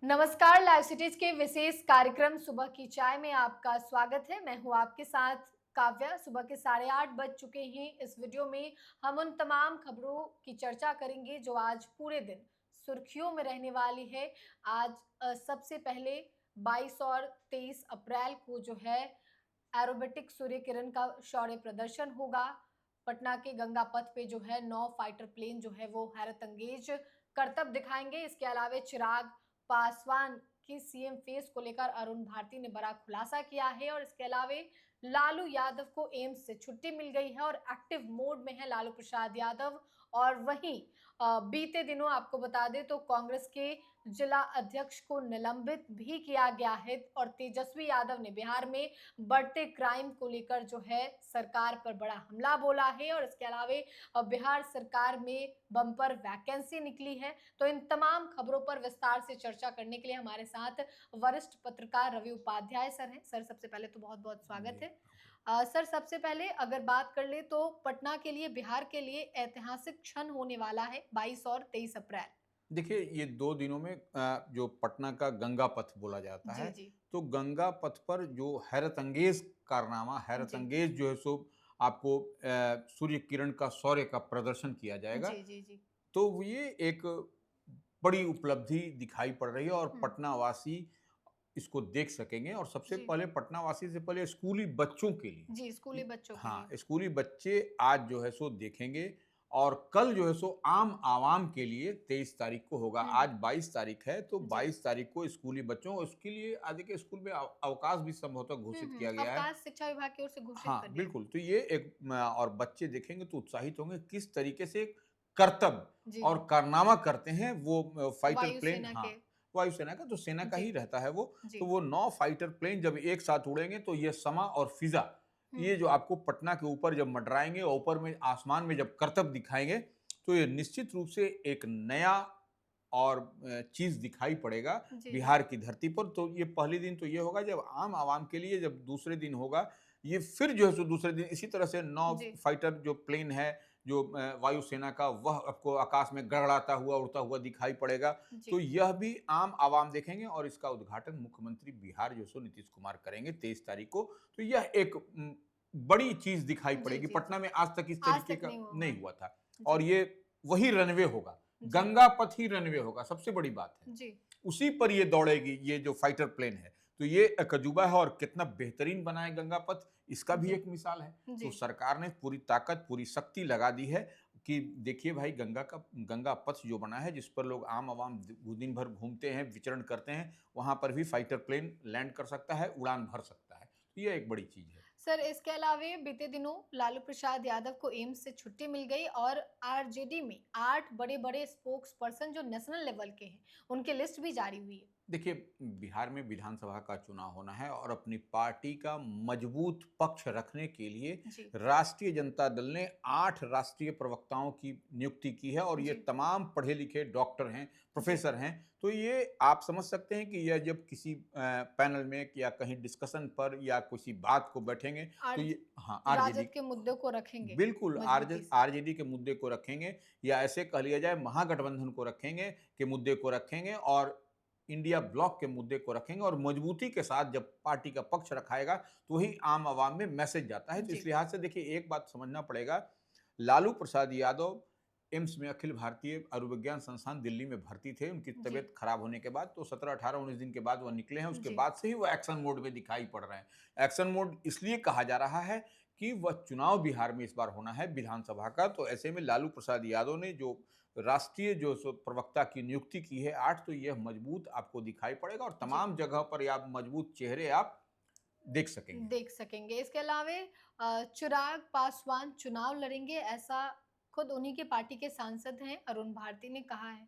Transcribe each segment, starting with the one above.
नमस्कार, live cities के विशेष कार्यक्रम सुबह की चाय में आपका स्वागत है। मैं हूं आपके साथ काव्या। सुबह के 8:30 बज चुके हैं। इस वीडियो में हम उन तमाम खबरों की चर्चा करेंगे जो आज पूरे दिन सुर्खियों में रहने वाली है। आज सबसे पहले 22 और 23 अप्रैल को जो है एरोबेटिक सूर्य किरण का शौर्य प्रदर्शन होगा। पटना के गंगा पथ पे जो है 9 फाइटर प्लेन जो है वो हैरत अंगेज करतब दिखाएंगे। इसके अलावा चिराग पासवान की सीएम फेस को लेकर अरुण भारती ने बड़ा खुलासा किया है और इसके अलावा लालू यादव को एम्स से छुट्टी मिल गई है और एक्टिव मोड में है लालू प्रसाद यादव। और वहीं बीते दिनों आपको बता दें तो कांग्रेस के जिला अध्यक्ष को निलंबित भी किया गया है और तेजस्वी यादव ने बिहार में बढ़ते क्राइम को लेकर जो है सरकार पर बड़ा हमला बोला है और इसके अलावा बिहार सरकार में बम्पर वैकेंसी निकली है। तो इन तमाम खबरों पर विस्तार से चर्चा करने के लिए हमारे साथ वरिष्ठ पत्रकार रवि उपाध्याय सर हैं। सर, सबसे पहले तो बहुत बहुत स्वागत है। सर, सबसे पहले अगर बात कर ले तो पटना के लिए, बिहार के लिए ऐतिहासिक क्षण होने वाला है 22 और 23 अप्रैल। देखिए, ये 2 दिनों में जो पटना का गंगा पथ बोला जाता जी है, जी तो गंगा पथ पर जो हैरत-अंगेज़ कारनामा, जी हैरत-अंगेज़ जो है सो आपको सूर्य किरण का शौर्य का प्रदर्शन किया जाएगा। जी जी जी। तो ये एक बड़ी उपलब्धि दिखाई पड़ रही है और हम्म। पटना वासी इसको देख सकेंगे और सबसे जी पहले पटना वासी से पहले स्कूली बच्चों के लिए जी, स्कूली बच्चों के हाँ, लिए। स्कूली बच्चे आज जो है सो देखेंगे और कल जो है सो आम आवाम के लिए 23 तारीख को होगा। आज हम्म। 22 तारीख है, तो जी। 22 तारीख को स्कूली बच्चों और उसके लिए आज देखिए स्कूल में अवकाश भी संभवतः घोषित किया गया है। अवकाश शिक्षा विभाग की ओर से घोषित कर हाँ, दिया बिल्कुल, गया। तो ये एक और बच्चे देखेंगे तो उत्साहित होंगे किस तरीके से करतब जी और जी। कारनामा करते हैं वो फाइटर प्लेन। वायुसेना हाँ, के। वायुसेना का जो सेना का जी ही रहता है वो। जी। तो वो 9 फाइटर प्लेन जब एक साथ उड़ेंगे तो ये समा और फिजा, हम्म। ये जो आपको पटना के ऊपर जब मंडराएंगे और ऊपर में आसमान में जब करतब दिखाएंगे तो ये निश्चित रूप से एक नया और चीज़ दिखाई पड़ेगा जी जी बिहार की धरती पर। तो ये पहले दिन तो ये होगा जब आम आवाम के लिए, जब दूसरे दिन होगा ये फिर जो है सो दूसरे दिन इसी तरह से 9 जी फाइटर जो प्लेन है जो वायुसेना का, वह आपको आकाश में गड़गड़ाता हुआ उड़ता हुआ दिखाई पड़ेगा। जी तो यह भी आम आवाम देखेंगे और इसका उद्घाटन मुख्यमंत्री बिहार जो सो नीतीश कुमार करेंगे 23 तारीख को। तो यह एक बड़ी चीज़ दिखाई जी पड़ेगी। जी पटना जी। में आज तक इस आज तरीके तक का नहीं हुआ नहीं हुआ। हुआ था और जी ये वही रनवे होगा। जी गंगा पथ ही रनवे होगा, सबसे बड़ी बात है। जी उसी पर ये दौड़ेगी, ये जो फाइटर प्लेन है। तो ये एक अजूबा है और कितना बेहतरीन बना है गंगा पथ, इसका भी जी एक मिसाल है। जी तो सरकार ने पूरी ताकत, पूरी शक्ति लगा दी है कि देखिए भाई गंगा पथ जो बना है जिस पर लोग आम आवाम दिन भर घूमते हैं, विचरण करते हैं, वहाँ पर भी फाइटर प्लेन लैंड कर सकता है, उड़ान भर सकता है। तो ये एक बड़ी चीज़ है। सर, इसके अलावे बीते दिनों लालू प्रसाद यादव को एम्स से छुट्टी मिल गई और आरजेडी में 8 बड़े बड़े स्पोक्स पर्सन जो नेशनल लेवल के हैं उनकी लिस्ट भी जारी हुई है। देखिए, बिहार में विधानसभा का चुनाव होना है और अपनी पार्टी का मजबूत पक्ष रखने के लिए जी राष्ट्रीय जनता दल ने 8 राष्ट्रीय प्रवक्ताओं की नियुक्ति की है और ये जी तमाम पढ़े लिखे डॉक्टर हैं, जी। प्रोफेसर हैं। तो ये आप समझ सकते हैं कि यह जब किसी पैनल में या कहीं डिस्कशन पर या किसी बात को बैठेंगे तो आर ये हाँ, आरजेडी राजद के मुद्दों को रखेंगे बिल्कुल मजबूती से। आरजेडी के मुद्दे को रखेंगे या ऐसे कह लिया जाए महागठबंधन को रखेंगे, के मुद्दे को रखेंगे और इंडिया ब्लॉक के मुद्दे को रखेंगे और मजबूती के साथ जब पार्टी का पक्ष रखाएगा तो वही आम आवाम में मैसेज जाता है। तो जी इस लिहाज से देखिए एक बात समझना पड़ेगा, लालू प्रसाद यादव एम्स में अखिल भारतीय आयुर्विज्ञान संस्थान दिल्ली में भर्ती थे। उनकी जी तबीयत खराब होने के बाद तो 17, 18, 19 दिन के बाद वह निकले हैं। उसके जी बाद से ही वह एक्शन मोड में दिखाई पड़ रहे हैं। एक्शन मोड इसलिए कहा जा रहा है कि वह चुनाव बिहार में इस बार होना है विधानसभा का। तो ऐसे में लालू प्रसाद यादव ने जो राष्ट्रीय जो सो प्रवक्ता की नियुक्ति की है 8, तो यह मजबूत आपको दिखाई पड़ेगा और जी तमाम जगह पर आप मजबूत चेहरे आप देख सकेंगे। देख सकेंगे। इसके अलावे चिराग पासवान चुनाव लड़ेंगे, ऐसा खुद उन्हीं की पार्टी के सांसद हैं अरुण भारती ने कहा है।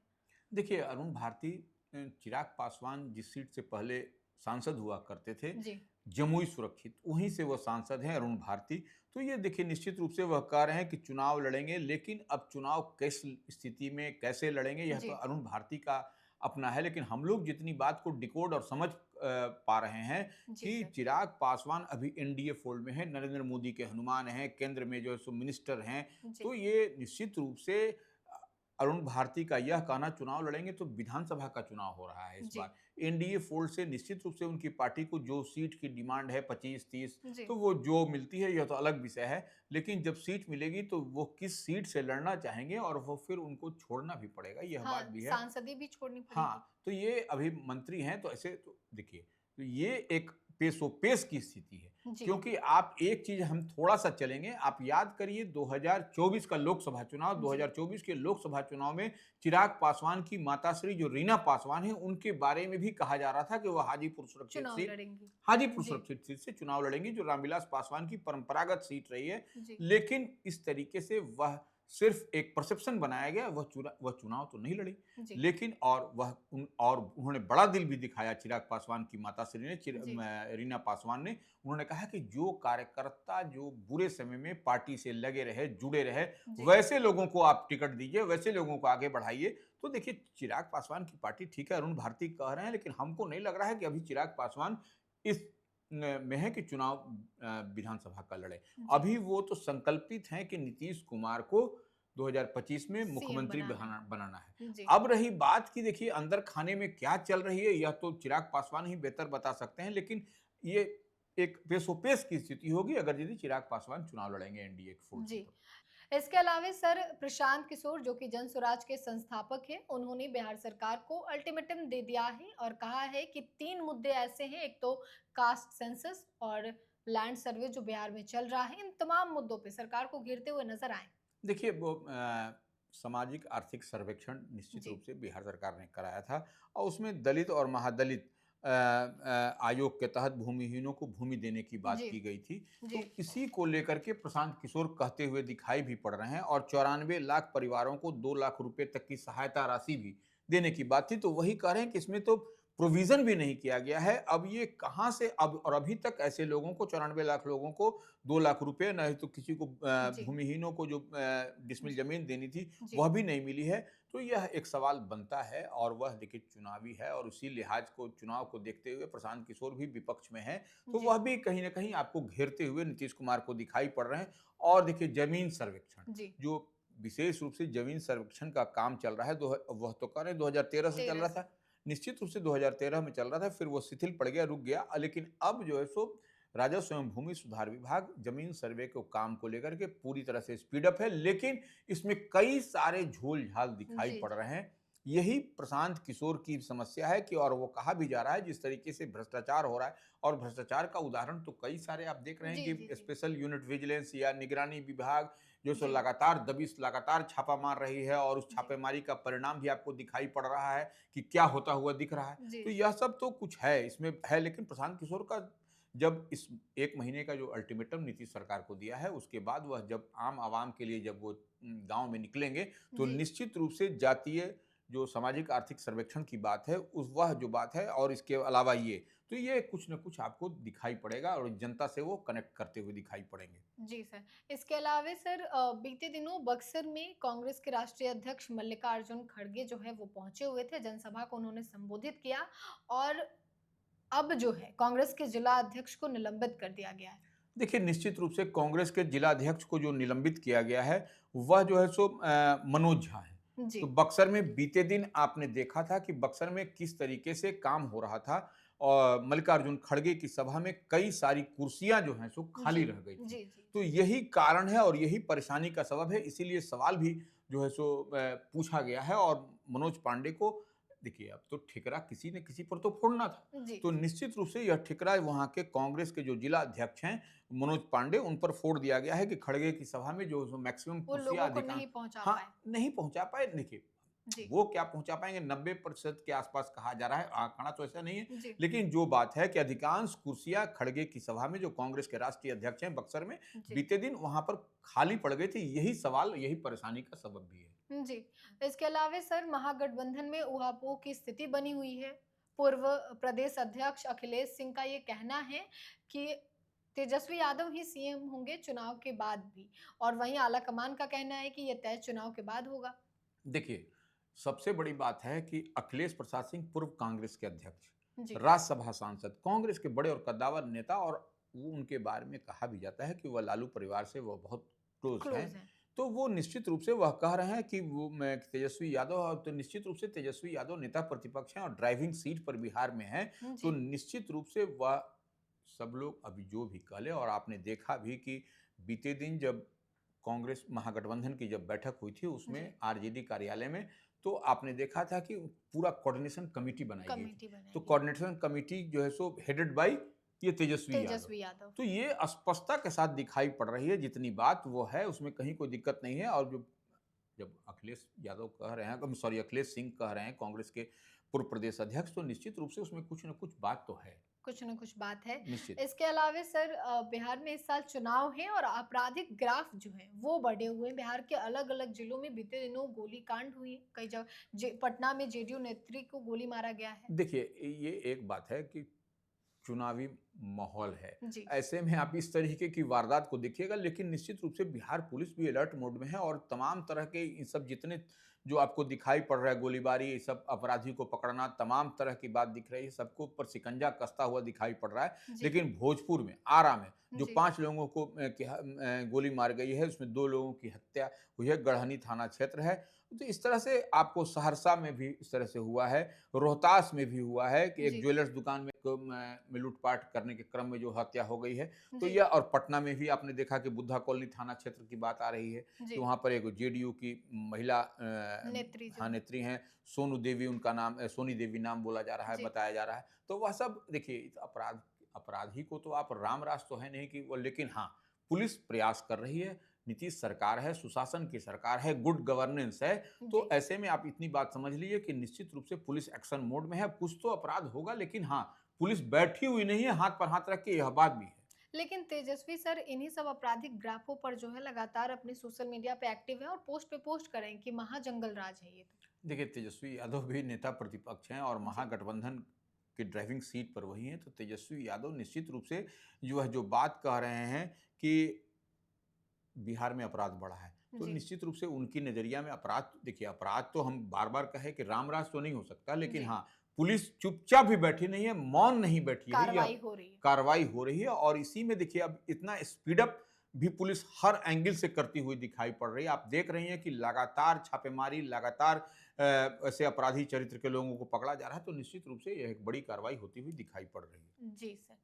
देखिए, अरुण भारती चिराग पासवान जिस सीट से पहले सांसद हुआ करते थे, जी जमुई सुरक्षित, वहीं से वह सांसद हैं अरुण भारती। तो ये देखिए निश्चित रूप से वह कह रहे हैं कि चुनाव लड़ेंगे, लेकिन अब चुनाव किस स्थिति में कैसे लड़ेंगे यह तो जी अरुण भारती का अपना है। लेकिन हम लोग जितनी बात को डिकोड और समझ पा रहे हैं जी कि सर। चिराग पासवान अभी एनडीए फोल्ड में है, नरेंद्र मोदी के हनुमान हैं, केंद्र में जो है सो मिनिस्टर हैं। जी तो ये निश्चित रूप से अरुण भारती का यह कहना चुनाव लड़ेंगे तो विधानसभा का चुनाव हो रहा है इस जी। बार। एनडीए फोल्ड से निश्चित रूप से उनकी पार्टी को जो सीट की डिमांड है 25-30, जी। तो वो जो मिलती है यह तो अलग विषय है। लेकिन जब सीट मिलेगी तो वो किस सीट से लड़ना चाहेंगे और वो फिर उनको छोड़ना भी पड़ेगा, यह बात हाँ, भी है। सांसदें भी छोड़नी पड़ेगी। हाँ, तो ये अभी मंत्री हैं, तो ऐसे तो देखिए, तो ये एक पेशोपेश की स्थिति है। जी। क्योंकि आप एक चीज़ हम थोड़ा-सा चलेंगे, आप याद करिए 2024 का लोकसभा चुनाव, जी। 2024 के लोकसभा चुनाव में चिराग पासवान की माताश्री जो रीना पासवान हैं, उनके बारे में भी कहा जा रहा था कि वो चुनाव लड़ेंगी। हाजीपुर जी। सुरक्षित सीट से चुनाव लड़ेंगी, जो रामविलास पासवान की परंपरागत सीट रही है। जी। लेकिन इस तरीके से वह सिर्फ एक परसेप्शन बनाया गया, वह चुनाव तो नहीं लड़ी। जी। लेकिन और उन्होंने बड़ा दिल भी दिखाया चिराग पासवान की माताश्री ने, जी। रीना पासवान ने। उन्होंने कहा कि जो कार्यकर्ता जो बुरे समय में पार्टी से लगे रहे, जुड़े रहे, जी। वैसे लोगों को आप टिकट दीजिए, वैसे लोगों को आगे बढ़ाइए। तो देखिए, चिराग पासवान की पार्टी ठीक है, अरुण भारती कह रहे हैं, लेकिन हमको नहीं लग रहा है कि अभी चिराग पासवान इस में है कि चुनाव विधानसभा का लड़े। जी। अभी वो तो संकल्पित हैं कि नीतीश कुमार को 2025 में सीएम मुख्यमंत्री बनाना है। बनाना है। जी। अब रही बात कि देखिए अंदर खाने में क्या चल रही है, यह तो चिराग पासवान ही बेहतर बता सकते हैं। लेकिन ये एक पेशोपेश की स्थिति होगी अगर यदि चिराग पासवान चुनाव लड़ेंगे एनडीए के फोर्स से जी। तो। इसके अलावा सर प्रशांत किशोर जो कि जन स्वराज के संस्थापक हैं, उन्होंने बिहार सरकार को अल्टीमेटम दे दिया है और कहा है कि 3 मुद्दे ऐसे हैं, एक तो कास्ट सेंसस और लैंड सर्वे जो बिहार में चल रहा है, इन तमाम मुद्दों पे सरकार को घेरते हुए नजर आए। देखिए वो सामाजिक आर्थिक सर्वेक्षण निश्चित जी। रूप से बिहार सरकार ने कराया था और उसमें दलित और महादलित आयोग के तहत भूमिहीनों को भूमि देने की बात जी। की गई थी। जी। तो इसी को लेकर के प्रशांत किशोर कहते हुए दिखाई भी पड़ रहे हैं और 94 लाख परिवारों को 2 लाख रुपए तक की सहायता राशि भी देने की बात थी। तो वही कह रहे हैं कि इसमें तो प्रोविजन भी नहीं किया गया है। अब ये कहाँ से, अब और अभी तक ऐसे लोगों को, 94 लाख लोगों को 2 लाख रुपए, नहीं तो किसी को जी। भूमिहीनों को जो डिसमिल जी। जमीन देनी थी जी। वह भी नहीं मिली है। तो यह एक सवाल बनता है और वह देखिए चुनावी है और उसी लिहाज को, चुनाव को देखते हुए प्रशांत किशोर भी विपक्ष में हैं। तो जी। वह भी कहीं न कहीं आपको घेरते हुए नीतीश कुमार को दिखाई पड़ रहे हैं। और देखिए जमीन सर्वेक्षण, जी। जो विशेष रूप से जमीन सर्वेक्षण का काम चल रहा है, वह तो कह रहे हैं 2013 से चल 13 रहा से। था। निश्चित रूप से 2013 में चल रहा था, फिर वो शिथिल पड़ गया, रुक गया। लेकिन अब जो है सो राजस्व एवं भूमि सुधार विभाग जमीन सर्वे के काम को लेकर के पूरी तरह से स्पीड अप है। लेकिन इसमें कई सारे झोल-झाल दिखाई जी। पड़ जी। रहे हैं। यही प्रशांत किशोर की समस्या है कि, और वो कहा भी जा रहा है, जिस तरीके से भ्रष्टाचार हो रहा है, और भ्रष्टाचार का उदाहरण तो कई सारे आप देख रहे हैं जी। जी। कि जी। स्पेशल यूनिट विजिलेंस या निगरानी विभाग जो सो जी। लगातार दबिश, लगातार छापा मार रही है और उस जी। छापेमारी का परिणाम भी आपको दिखाई पड़ रहा है कि क्या होता हुआ दिख रहा है। जी। तो यह सब तो कुछ है, इसमें है। लेकिन प्रशांत किशोर का जब इस 1 महीने का जो अल्टीमेटम नीतीश सरकार को दिया है, उसके बाद वह जब आम आवाम के लिए जब वो गाँव में निकलेंगे, तो जी। निश्चित रूप से जातीय जो सामाजिक आर्थिक सर्वेक्षण की बात है, वह जो बात है, और इसके अलावा तो ये कुछ न कुछ आपको दिखाई पड़ेगा और जनता से वो कनेक्ट करते हुए दिखाई पड़ेंगे। जी सर। इसके अलावा सर बीते दिनों बक्सर में कांग्रेस के राष्ट्रीय अध्यक्ष मल्लिकार्जुन खड़गे जो है वो पहुंचे हुए थे, जनसभा को उन्होंने संबोधित किया और अब जो है कांग्रेस के जिला अध्यक्ष को निलंबित कर दिया गया है। देखिए, निश्चित रूप से कांग्रेस के जिलाध्यक्ष को जो निलंबित किया गया है, वह जो है सो मनोज झा हैं। जी। तो बक्सर में बीते दिन आपने देखा था कि बक्सर में किस तरीके से काम हो रहा था और मल्लिकार्जुन खड़गे की सभा में कई सारी कुर्सियां जो हैं सो जी। खाली रह गई थी। जी। जी। तो यही कारण है और यही परेशानी का सबब है, इसीलिए सवाल भी जो है सो पूछा गया है। और मनोज पांडे को देखिए, अब तो ठिकरा किसी न किसी पर तो फोड़ना था। जी। तो निश्चित रूप से यह ठिकरा वहाँ के कांग्रेस के जो जिला अध्यक्ष हैं मनोज पांडे, उन पर फोड़ दिया गया है कि खड़गे की सभा में जो मैक्सिमम वो कुर्सियां लोगों को अधिकांश, नहीं पहुंचा हाँ, पाए। नहीं पहुंचा पाए। देखिए, जी। वो क्या पहुंचा पाएंगे, 90% के आसपास कहा जा रहा है, आंकड़ा तो ऐसा नहीं है। जी। लेकिन जो बात है कि अधिकांश कुर्सियां खड़गे की सभा में, जो कांग्रेस के राष्ट्रीय अध्यक्ष हैं बक्सर में, जी। बीते दिन वहां पर खाली पड़ गई थी। यही सवाल, यही परेशानी का सबब भी है। जी। इसके अलावा सर महागठबंधन में ऊहापोह की स्थिति बनी हुई है। पूर्व प्रदेश अध्यक्ष अखिलेश सिंह का ये कहना है कि तेजस्वी यादव ही सीएम होंगे चुनाव के बाद भी, और वहीं आलाकमान का कहना है कि ये तय चुनाव के बाद होगा। देखिए, सबसे बड़ी बात है कि अखिलेश प्रसाद सिंह पूर्व कांग्रेस के अध्यक्ष, जी। राज्यसभा सांसद, कांग्रेस के बड़े और कद्दावर नेता, और वो उनके बारे में कहा भी जाता है कि वह लालू परिवार से वह बहुत क्लोज क्लोज हैं। हैं। तो वो निश्चित रूप से वह कह रहे हैं कि वो मैं तेजस्वी यादव, तो निश्चित रूप से तेजस्वी यादव नेता प्रतिपक्ष हैं और ड्राइविंग सीट पर बिहार में हैं, तो जी। निश्चित रूप से वह सब लोग अभी जो भी कह लें। और आपने देखा भी कि बीते दिन जब कांग्रेस महागठबंधन की जब बैठक हुई थी उसमें जी। आरजेडी कार्यालय में, तो आपने देखा था कि पूरा कोऑर्डिनेशन कमेटी बनाई गई थी। कमेटी बनाई तो गई। कोऑर्डिनेशन कमेटी जो है सो हेडेड बाय ये तेजस्वी यादव। तेजस्वी यादव। तो ये स्पष्टता के साथ दिखाई पड़ रही है, जितनी बात वो है उसमें कहीं कोई दिक्कत नहीं है। और जो जब अखिलेश यादव कह रहे हैं, सॉरी अखिलेश सिंह कह रहे हैं, कांग्रेस के पूर्व प्रदेश अध्यक्ष, तो निश्चित रूप से उसमें कुछ न कुछ बात तो है। कुछ न कुछ बात है। निश्चित। इसके अलावा सर बिहार में इस साल चुनाव है और आपराधिक ग्राफ जो है वो बढ़े हुए हैं। बिहार के अलग-अलग जिलों में बीते दिनों गोलीकांड हुई है। कई जगह पटना में जेडीयू नेत्री को गोली मारा गया है। देखिए, ये एक बात है कि चुनावी माहौल है। जी। ऐसे में आप इस तरीके की वारदात को देखिएगा, लेकिन निश्चित रूप से बिहार पुलिस भी अलर्ट मोड में है और तमाम तरह के इन सब जितने जो आपको दिखाई पड़ रहा है, गोलीबारी, ये सब अपराधी को पकड़ना, तमाम तरह की बात दिख रही है, सबको ऊपर शिकंजा कसता हुआ दिखाई पड़ रहा है। जी। लेकिन भोजपुर में, आरा में जो जी। 5 लोगों को गोली मार गई है, उसमें 2 लोगों की हत्या हुई है, गढ़हनी थाना क्षेत्र है। तो इस तरह से आपको सहरसा में भी इस तरह से हुआ है, रोहतास में भी हुआ है कि एक जी। ज्वेलर्स दुकान में लूटपाट करने के क्रम में जो हत्या हो गई है। तो जी। यह, और पटना में भी आपने देखा कि बुद्धा कॉलोनी थाना क्षेत्र की बात आ रही है जी। कि वहाँ पर एक जेडीयू की महिला नेत्री जो हाँ नेत्री हैं, सोनू देवी उनका नाम, सोनी देवी नाम बोला जा रहा है, जी। बताया जा रहा है। तो वह सब देखिए, इस अपराधी को तो आप राम राज तो है नहीं कि वो, लेकिन हाँ, पुलिस प्रयास कर रही है, नीतीश सरकार है, सुशासन की सरकार है, गुड गवर्नेंस है। तो जी। ऐसे में आप इतनी बात समझ लीजिए कि निश्चित रूप से पुलिस एक्शन मोड में है। कुछ तो अपराध होगा, लेकिन हाँ, पुलिस बैठी हुई नहीं है हाथ पर हाथ रख के, यह बात भी है। लेकिन तेजस्वी सर इन्हीं सब आपराधिक ग्राफों पर जो है लगातार अपने सोशल मीडिया पे एक्टिव है और पोस्ट पे पोस्ट करें कि महाजंगल राज है ये तो। देखिए, तेजस्वी यादव भी नेता प्रतिपक्ष हैं और जी। महागठबंधन की ड्राइविंग सीट पर वही हैं। तो तेजस्वी यादव निश्चित रूप से जो बात कह रहे हैं कि बिहार में अपराध बढ़ा है, तो जी। निश्चित रूप से उनकी नज़रिया में अपराध, देखिए अपराध तो हम बार-बार कहें कि रामराज तो नहीं हो सकता, लेकिन जी। हाँ, पुलिस चुपचाप भी बैठी नहीं है, मौन नहीं बैठी है, यह कार्रवाई हो रही है। कार्रवाई हो रही है। और इसी में देखिए अब इतना स्पीड अप भी पुलिस हर एंगल से करती हुई दिखाई पड़ रही है। आप देख रही हैं कि लगातार छापेमारी, लगातार ऐसे अपराधी चरित्र के लोगों को पकड़ा जा रहा है, तो निश्चित रूप से यह एक बड़ी कार्रवाई होती हुई दिखाई पड़ रही है। जी सर।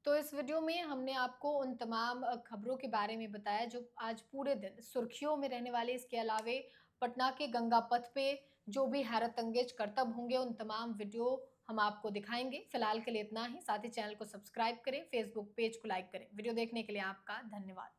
तो इस वीडियो में हमने आपको उन तमाम खबरों के बारे में बताया जो आज पूरे दिन सुर्खियों में रहने वाले। इसके अलावे पटना के गंगा पथ पे जो भी हैरत अंगेज करतब होंगे उन तमाम वीडियो हम आपको दिखाएंगे। फिलहाल के लिए इतना ही। साथ ही चैनल को सब्सक्राइब करें, फेसबुक पेज को लाइक करें। वीडियो देखने के लिए आपका धन्यवाद।